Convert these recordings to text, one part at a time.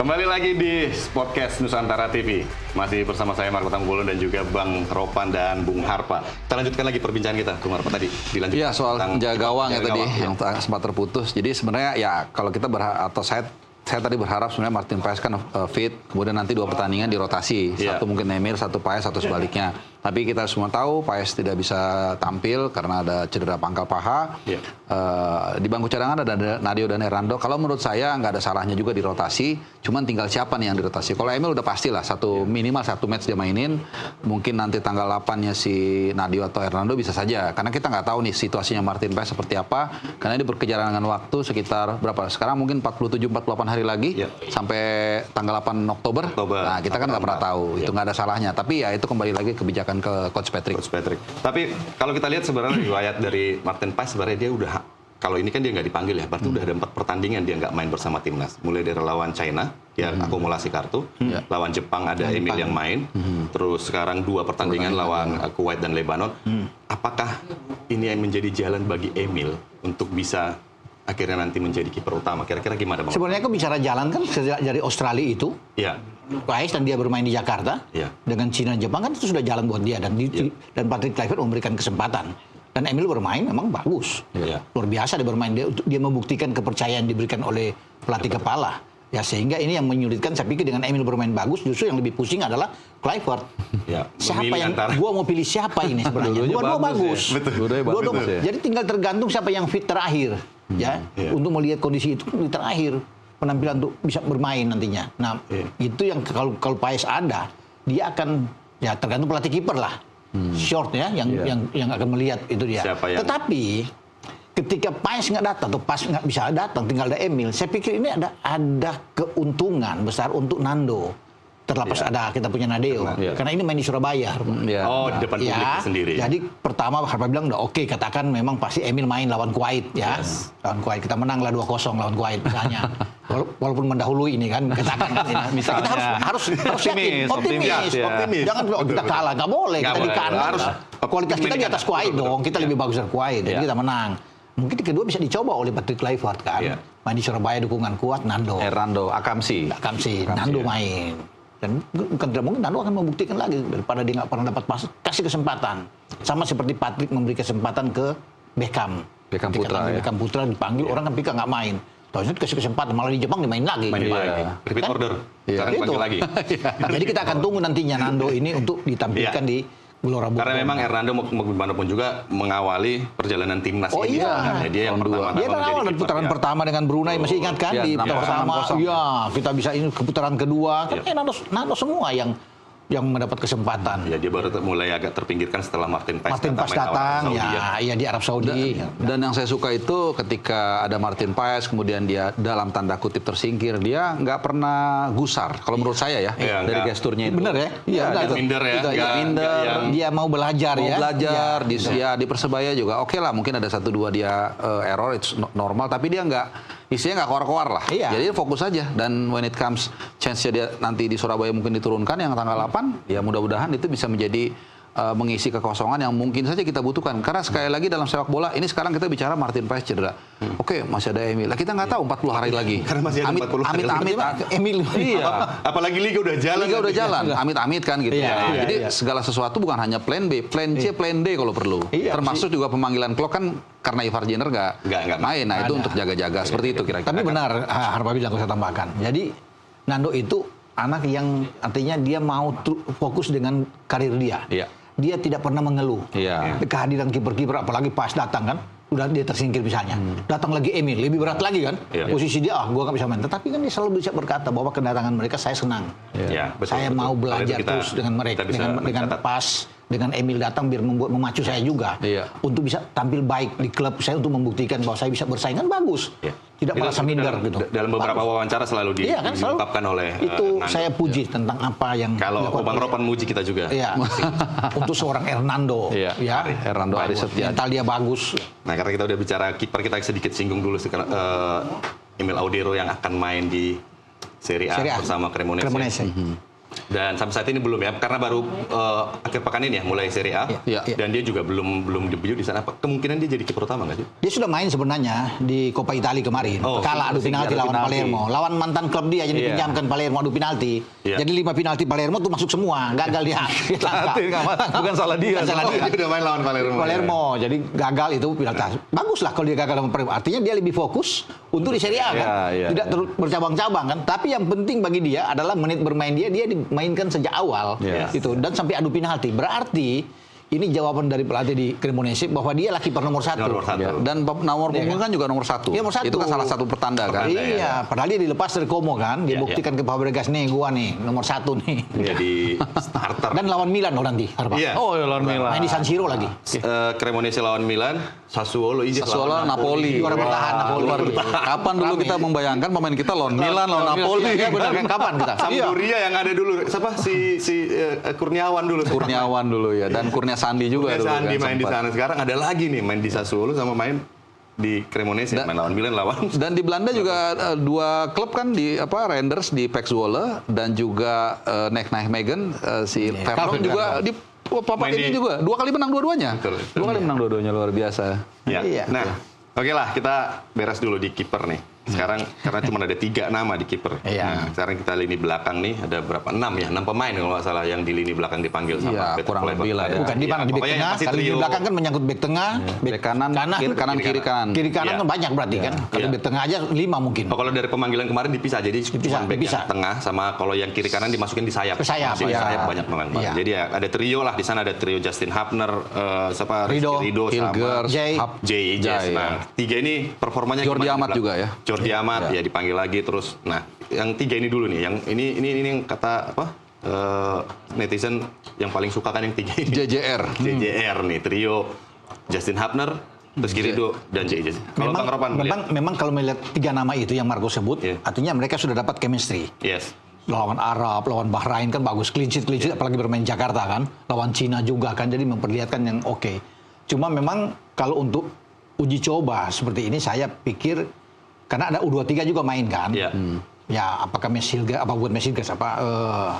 Kembali lagi di podcast Nusantara TV. Masih bersama saya Marco Tanggulun dan juga Bang Ropan dan Bung Harpa. Kita lanjutkan lagi perbincangan kita, Bung Harpa tadi. Dilanjutkan. Iya, soal jaga gawang ya tadi yang sempat terputus. Jadi sebenarnya ya kalau kita saya tadi berharap sebenarnya Martin Paes kan fit, kemudian nanti 2 pertandingan dirotasi. Satu mungkin Emil, satu Paes, satu sebaliknya. Tapi kita semua tahu Paes tidak bisa tampil karena ada cedera pangkal paha. Di bangku cadangan ada Nadio dan Hernando. Kalau menurut saya nggak ada salahnya juga dirotasi. Cuman tinggal siapa nih yang dirotasi. Kalau Emil udah pastilah minimal satu match dia mainin. Mungkin nanti tanggal 8-nya si Nadio atau Hernando bisa saja. Karena kita nggak tahu nih situasinya Martin Paes seperti apa. Karena dia berkejaran dengan waktu sekitar berapa? Sekarang mungkin 47-48 hari lagi sampai tanggal 8 Oktober. Nah kita kan nggak pernah tahu. Itu nggak ada salahnya. Tapi ya itu kembali lagi kebijakan ke Coach Patrick. Tapi kalau kita lihat sebenarnya riwayat dari Martin Paes sebenarnya dia udah, kalau ini kan dia nggak dipanggil ya, berarti udah ada 4 pertandingan dia nggak main bersama timnas. Mulai dari lawan China, dia akumulasi kartu, lawan Jepang ada Emil yang main, terus sekarang 2 pertandingan lawan Kuwait dan Lebanon. Apakah ini yang menjadi jalan bagi Emil untuk bisa akhirnya nanti menjadi kiper utama? Kira-kira gimana, Bang? Sebenarnya kan bicara jalan kan sejak dari Australia itu. Iya. Paes dan dia bermain di Jakarta dengan Cina dan Jepang kan itu sudah jalan buat dia dan Patrick Kluivert memberikan kesempatan dan Emil bermain memang bagus, luar biasa dia bermain, dia membuktikan kepercayaan diberikan oleh pelatih kepala ya, sehingga ini yang menyulitkan. Saya pikir dengan Emil bermain bagus justru yang lebih pusing adalah Kluivert. Siapa yang gua mau pilih siapa ini sebenarnya? Dua-dua bagus. Jadi tinggal tergantung siapa yang fit terakhir untuk melihat kondisi itu di terakhir penampilan untuk bisa bermain nantinya. Nah, itu yang kalau Paes ada, dia akan ya tergantung pelatih kiper lah. Short ya yang akan melihat itu dia. Tetapi ketika Paes nggak datang atau Paes nggak bisa datang, tinggal ada Emil. Saya pikir ini ada keuntungan besar untuk Nando. Terlepas ada kita punya Nadeo, karena ini main di Surabaya. Di depan publik sendiri. Jadi pertama Harpa bilang udah oke, katakan memang pasti Emil main lawan Kuwait ya. Lawan Kuwait kita menang lah 2-0 lawan Kuwait misalnya. Walaupun mendahului ini kan, katakan kan. Kita harus yakin, optimis. Jangan kita kalah, nggak boleh. Kita di kandang. Kualitas kita di atas Kuwait dong, kita lebih bagus dari Kuwait, jadi kita menang. Mungkin kedua bisa dicoba oleh Patrick Kluivert kan. Main di Surabaya dukungan kuat, Nando. Hernando, Akamsi, Nando main. Dan bukan tidak mungkin Nando akan membuktikan lagi daripada dia nggak pernah dapat kasih kesempatan. Sama seperti Patrick memberi kesempatan ke Beckham Putra dipanggil orang kan Pika nggak main. Terus kasih kesempatan malah di Jepang dimain lagi. Repeat order. Sekarang panggil lagi. Jadi kita akan tunggu nantinya Nando ini untuk ditampilkan di Gelora Bung Tomo. Karena memang Hernando bagaimanapun juga mengawali perjalanan timnas ini. Dia yang pertama. Dia awal dan putaran pertama dengan Brunei, masih ingat kan di putaran pertama. Kita bisa ini ke putaran kedua. Kan Nando semua yang mendapat kesempatan. Ya dia baru mulai agak terpinggirkan setelah Martin Paes datang di Arab Saudi. Dan yang saya suka itu ketika ada Martin Paes kemudian dia dalam tanda kutip tersingkir, dia nggak pernah gusar kalau menurut saya ya dari gesturnya itu. Bener ya? Iya, minder ya. Dia mau belajar di Persebaya juga oke lah, mungkin ada 1-2 dia error, itu normal, tapi dia isinya nggak keluar-keluar lah. Jadi fokus aja, dan when it comes chance dia nanti di Surabaya mungkin diturunkan yang tanggal 8, ya mudah-mudahan itu bisa menjadi mengisi kekosongan yang mungkin saja kita butuhkan. Karena sekali lagi dalam sepak bola, ini sekarang kita bicara Martin Paes cedera. Oke, masih ada Emil. Lah kita nggak tahu 40 hari lagi. Karena masih ada 40 hari lagi. Emil. Apalagi Liga udah jalan. Amit-amit kan gitu. Jadi segala sesuatu bukan hanya plan B, plan C, plan D kalau perlu. Termasuk juga pemanggilan Klok kan karena Ivar Jenner nggak main. Nah itu untuk jaga-jaga. Seperti itu kira-kira. Tapi benar, Harpa bilang, saya tambahkan. Jadi Nando itu anak yang artinya dia mau fokus dengan karir dia. Dia tidak pernah mengeluh. Kehadiran kiper-kiper apalagi pas datang kan, udah dia tersingkir misalnya. Datang lagi Emil, lebih berat lagi kan. Posisi dia, gua nggak bisa main. Tetapi kan dia selalu bisa berkata bahwa kedatangan mereka saya senang. Saya mau belajar terus dengan mereka, dengan Pas, dengan Emil datang biar memacu saya juga untuk bisa tampil baik di klub saya, untuk membuktikan bahwa saya bisa bersaing kan bagus. Tidak merasa minder gitu. Dalam beberapa wawancara selalu diungkapkan oleh itu saya puji tentang apa yang kalau Bang Ropan muji kita juga. Untuk seorang Hernando, Hernando Aris Setia. Mental dia bagus. Nah, karena kita udah bicara kiper, kita sedikit singgung dulu Emil Audero yang akan main di Serie A bersama Cremonese. Dan sampai saat ini belum ya, karena baru akhir pekan ini ya, mulai Serie A. Dan dia juga belum debut di sana. Kemungkinan dia jadi kiper utama nggak sih? Dia sudah main sebenarnya di Coppa Italia kemarin. Kalah adu penalti lawan Palermo. Lawan mantan klub dia yang dipinjamkan Palermo adu penalti. Jadi 5 penalti Palermo tuh masuk semua. Gagal dia. Bukan salah dia. Dia udah main lawan Palermo. Jadi gagal itu penalti. Bagus lah kalau dia gagal lawan Palermo. Artinya dia lebih fokus untuk di Serie A kan. Tidak terus bercabang-cabang kan. Tapi yang penting bagi dia adalah menit bermain dia dimainkan sejak awal. Itu dan sampai adu penalti. Berarti ini jawaban dari pelatih di Cremonese bahwa dia kiper nomor 1. Dan nomor punggung kan juga nomor 1. Nomor 1. Itu kan salah satu pertanda kan. Iya, padahal dia dilepas dari Como kan. Dia buktikan ke Fabregas, nih gua nih nomor 1 nih. Jadi starter. Dan lawan Milan nanti. Oh ya, lawan Milan. Main di San Siro lagi. Cremonese lawan Milan, Sassuolo Napoli. Juara bertahan Napoli. Kapan dulu kita membayangkan pemain kita lawan Milan, lawan Napoli? Benar kan, kapan kita? Sampdoria yang ada dulu. Siapa si Kurniawan dulu ya. Dan Kurnia Sandi juga dulu. Sandi main di sana. Sekarang ada lagi nih main di Sassuolo sama main di Cremonese, main lawan Milan lawan. Dan di Belanda juga 2 klub kan di Renders di PEC Zwolle dan juga Nijmegen si Vernon juga di papan ini juga 2 kali menang dua-duanya. 2 kali menang dua-duanya, luar biasa. Nah, oke lah, kita beres dulu di kiper nih. Sekarang karena cuma ada 3 nama di kiper. Nah, sekarang kita lini belakang nih ada berapa? 6 pemain kalau nggak salah yang di lini belakang dipanggil sama kurang lebih lah. Bukan di mana di bek tengah, kalau di belakang kan menyangkut bek tengah, bek kanan, kiri kanan. Kiri kanan kan banyak berarti kan. Kalau bek tengah aja 5 mungkin. Kalau dari pemanggilan kemarin dipisah, jadi cuma bek tengah sama kalau yang kiri kanan dimasukin di sayap. Ke sayap. Sayap banyak banget. Jadi ya ada trio lah di sana, ada trio Justin Hapner, Rido Hilgers, Jay. Nah, 3 ini performanya Jordi Amat juga ya. Jordi Amat ya dipanggil lagi terus. Nah, yang 3 ini dulu nih. Yang ini yang kata netizen yang paling suka kan yang 3 ini. JJR nih, trio Justin Hapner, Rizky Ridho dan Jay. Kalau Bang Ropan memang kalau melihat 3 nama itu yang Marco sebut, artinya mereka sudah dapat chemistry. Lawan Arab, lawan Bahrain kan bagus, clean sheet, apalagi bermain Jakarta kan. Lawan Cina juga kan, jadi memperlihatkan yang oke. Cuma memang kalau untuk uji coba seperti ini saya pikir karena ada U23 juga main kan. Ya apakah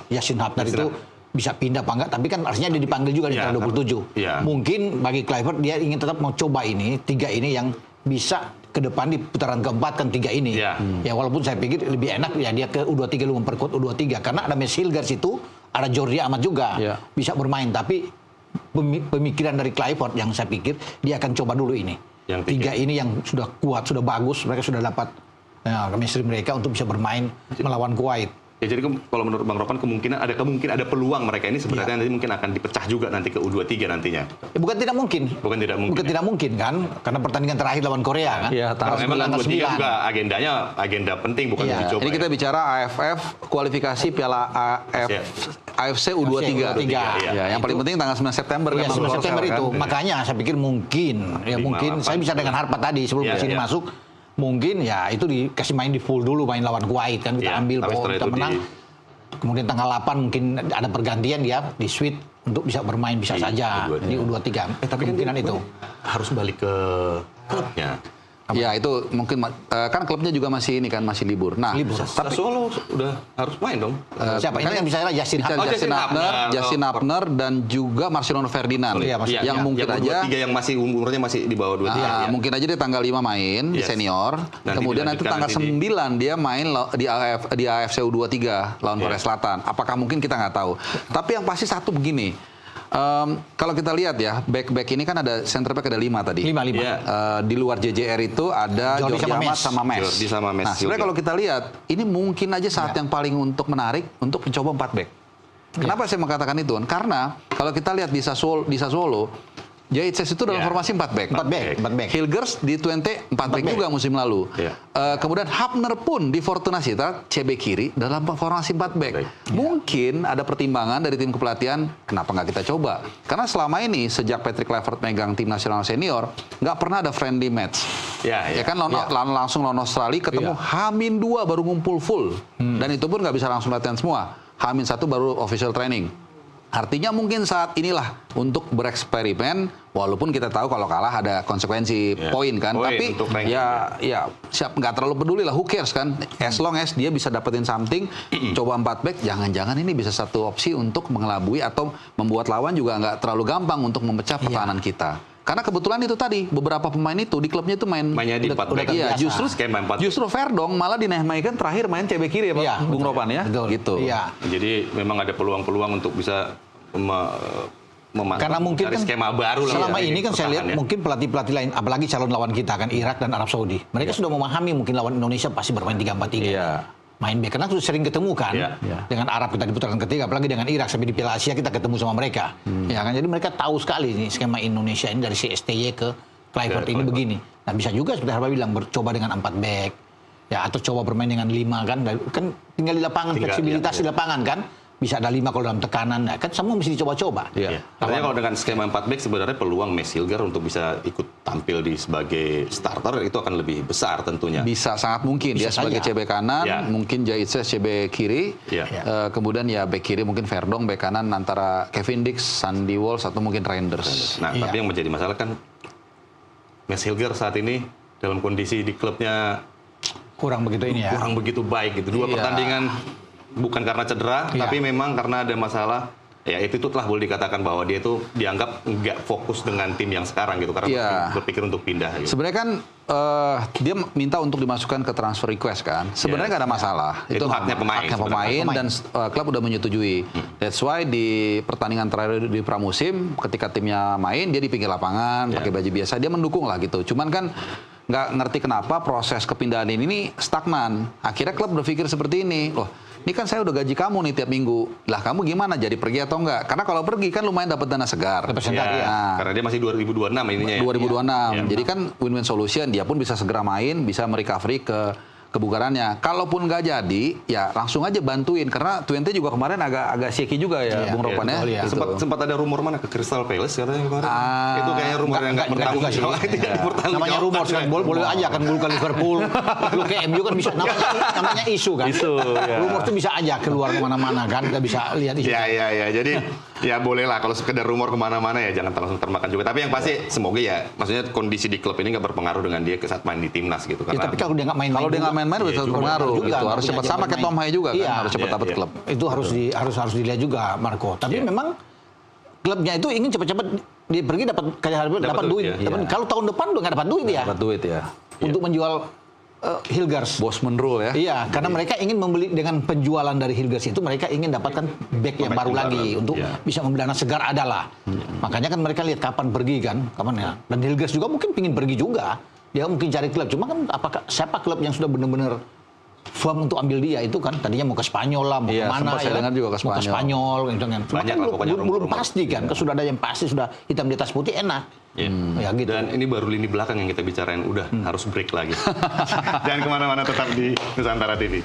Yasin Hapner itu bisa pindah apa enggak, tapi kan artinya dia dipanggil juga di tahun 27. Mungkin bagi Kluivert dia ingin tetap mau coba ini, 3 ini yang bisa ke depan di putaran keempat kan 3 ini. Ya walaupun saya pikir lebih enak ya dia ke U23 lu memperkuat U23 karena ada Hilgers itu, ada Jordi Amat juga bisa bermain, tapi pemikiran dari Kluivert yang saya pikir dia akan coba dulu ini. Yang 3 ini yang sudah kuat, sudah bagus, mereka sudah dapat chemistry mereka untuk bisa bermain melawan Kuwait. Ya jadi kalau menurut Bang Ropan kemungkinan ada peluang mereka ini sebenarnya nanti mungkin akan dipecah juga nanti ke U23 nantinya. Bukan tidak mungkin kan, karena pertandingan terakhir lawan Korea kan. Memang U23 juga agenda penting bukan uji coba. Ini kita bicara AFF kualifikasi Piala AFC U23. Yang paling penting tanggal 9 September kan. 9 September itu. Makanya saya pikir mungkin saya bisa dengan Harpat tadi sebelum ke sini masuk. Mungkin ya itu dikasih main di full dulu, main lawan Kuwait kan kita ambil poin, kita menang. Kemudian tanggal 8 mungkin ada pergantian dia di switch untuk bisa bermain saja di U23. Tapi kemungkinan itu harus balik ke klubnya. Ya itu mungkin kan klubnya juga masih libur. Nah, tapi Solo udah harus main dong. Siapa ini yang bisa Justin Hapner dan juga Marcelino Ferdinand yang mungkin aja 23 yang masih umurnya masih di bawah 23. Mungkin aja dia tanggal 5 main di senior. Kemudian nanti tanggal 9 dia main di AFC U23 lawan Korea Selatan. Apakah mungkin kita nggak tahu. Tapi yang pasti satu begini. Kalau kita lihat ya, back ini kan ada center back ada 5 tadi. 5. Di luar JJR itu ada Jordi Amat sama Mes. Nah, sebenarnya kalau kita lihat, ini mungkin aja saat yang paling menarik untuk mencoba 4 back. Kenapa saya mengatakan itu? Karena kalau kita lihat di Sassuolo, Jaitses itu dalam formasi 4 back. 4 back. Hilgers di Twente 4 back juga musim lalu. Kemudian Hapner pun di Fortuna Sittard CB kiri dalam formasi 4 back. Mungkin ada pertimbangan dari tim kepelatihan kenapa nggak kita coba? Karena selama ini sejak Patrick Kluivert megang tim nasional senior nggak pernah ada friendly match. Ya kan langsung lawan Australia ketemu H-2 baru ngumpul full. Dan itu pun nggak bisa langsung latihan semua. H-1 baru official training. Artinya mungkin saat inilah untuk bereksperimen, walaupun kita tahu kalau kalah ada konsekuensi poin kan, tapi ya siap nggak terlalu peduli lah, who cares kan, as long as dia bisa dapetin something, coba 4 back, jangan-jangan ini bisa satu opsi untuk mengelabui atau membuat lawan juga nggak terlalu gampang untuk memecah pertahanan kita. Karena kebetulan itu tadi beberapa pemain itu di klubnya itu mainnya di 4 back. Iya, justru Verdong malah dinamakan terakhir main CB kiri ya Pak, iya, Bung Ropan ya. Betul. Gitu. Iya. Jadi memang ada peluang-peluang untuk bisa karena mungkin kan skema baru selama ini kan saya lihat mungkin pelatih-pelatih lain, apalagi calon lawan kita kan Irak dan Arab Saudi, mereka sudah memahami mungkin lawan Indonesia pasti bermain 3-4-3. Main back karena sudah sering ketemu kan dengan Arab kita di putaran ketiga, apalagi dengan Irak sampai di Piala Asia kita ketemu sama mereka. Ya kan, jadi mereka tahu sekali nih skema Indonesia ini dari CSTY ke Kluivert ini begini. Nah bisa juga seperti Harpa bilang coba dengan 4 back ya, atau coba bermain dengan 5 kan tinggal di lapangan, fleksibilitas di lapangan kan. Bisa ada 5 kalau dalam tekanan, nah, kan semua mesti dicoba-coba. Artinya kalau dengan skema 4 back sebenarnya peluang Max Hilger untuk bisa ikut tampil sebagai starter itu akan lebih besar tentunya. Bisa, sangat mungkin. Bisa dia sebagai CB kanan, mungkin Jaitse CB kiri, kemudian ya back kiri mungkin Verdong, back kanan antara Kevin Dix, Sandy Walsh atau mungkin Reinders. Nah, tapi yang menjadi masalah kan Max Hilger saat ini dalam kondisi di klubnya kurang begitu baik gitu. 2 pertandingan bukan karena cedera, tapi memang karena ada masalah. Ya itu telah boleh dikatakan bahwa dia itu dianggap nggak fokus dengan tim yang sekarang gitu, karena berpikir untuk pindah. Gitu. Sebenarnya kan dia minta untuk dimasukkan ke transfer request kan. Sebenarnya nggak ada masalah. Itu haknya pemain dan klub udah menyetujui. That's why di pertandingan terakhir di pramusim, ketika timnya main dia di pinggir lapangan pakai baju biasa, dia mendukung lah gitu. Cuman kan nggak ngerti kenapa proses kepindahan ini stagnan. Akhirnya klub berpikir seperti ini, loh ini kan saya udah gaji kamu nih tiap minggu. Lah kamu gimana, jadi pergi atau enggak? Karena kalau pergi kan lumayan dapat dana segar. Karena dia masih 2026 ininya. 2026. Jadi kan win-win solution, dia pun bisa segera main, bisa merecovery ke kebugarannya. Kalaupun nggak jadi, ya langsung aja bantuin. Karena Twente juga kemarin agak shaky juga ya, Bung Ropan ya. Sempat ada rumor mana ke Crystal Palace katanya kemarin. Itu kayaknya rumor yang nggak bertanggung jawab. Namanya rumor kan, boleh aja kan ke Liverpool, lu ke MU kan bisa. Namanya isu kan. Rumor itu bisa aja keluar kemana-mana kan, kita bisa lihat isu. Ya. Jadi ya boleh lah kalau sekedar rumor kemana-mana ya jangan langsung termakan juga. Tapi yang pasti semoga ya, maksudnya kondisi di klub ini nggak berpengaruh dengan dia saat main di timnas gitu. Tapi kalau dia nggak main bisa berpengaruh gitu. Harus cepat sama kayak Tom Hai juga kan, harus cepat dapat klub. Itu harus dilihat juga Marco. Tapi memang klubnya itu ingin cepat-cepat dia pergi dapat duit. Kalau tahun depan udah nggak dapat duit ya. Dapat duit ya. Untuk menjual Hilgers. Bosman rule ya. Iya, karena mereka ingin membeli dengan penjualan dari Hilgers itu mereka ingin dapatkan back yang baru lagi untuk bisa membeli dana segar adalah. Makanya kan mereka lihat kapan pergi kan, kapan ya. Dan Hilgers juga mungkin pingin pergi juga. Dia mungkin cari klub, cuma kan siapa klub yang sudah benar-benar firm untuk ambil dia itu kan, tadinya mau ke Spanyol lah, mau kemana ya kan? Juga ke Spanyol gitu kan. Cuma kan belum pasti kan, sudah ada yang pasti, sudah hitam di atas putih enak. Ya, gitu. Dan ini baru lini belakang yang kita bicarain, udah harus break lagi. Jangan kemana-mana, tetap di Nusantara TV.